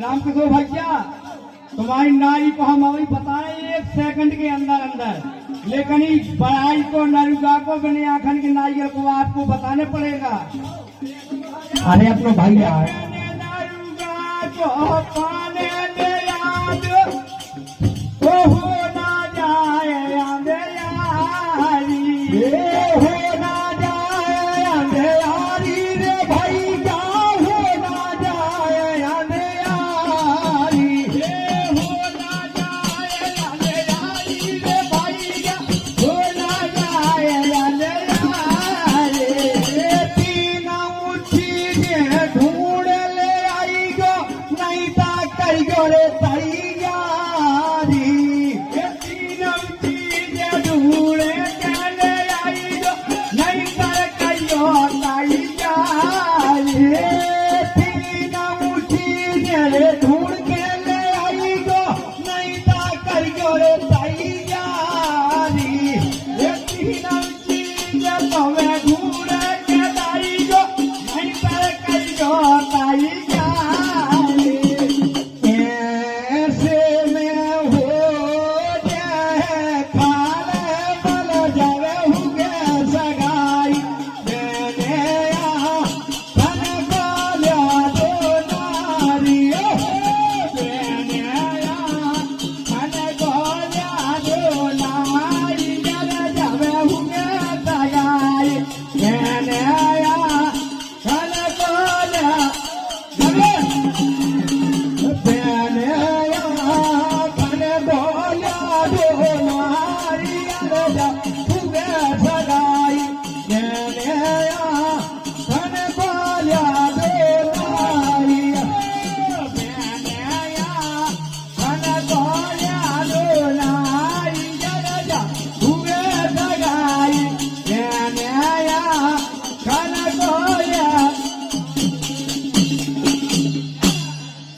राम किशोर भैया तुम्हारी नाई को हम अभी बताएं 1 सेकंड के अंदर अंदर, लेकिन इस बड़ाई को नरुगा को बने आखन की नाई को आपको बताने पड़ेगा। अरे अपनो भाई यार नरुगा को पाने दे याद वो हो ना जाए अंधेरी, हो ना जाए अंधेरी रे भाई क्या हो ना जाए अंधेरी, हो ना जाए अंधेरी रे भाई क्या हो ना जाए अंधेरी। तीन उठी ढूंढ ले आई गो नहीं ता कई गो रे तैयारी, तीनों चीजें ढूंढे चले आई दो नहीं कर कहियो तैयारी। तीन उठी ढूंढ के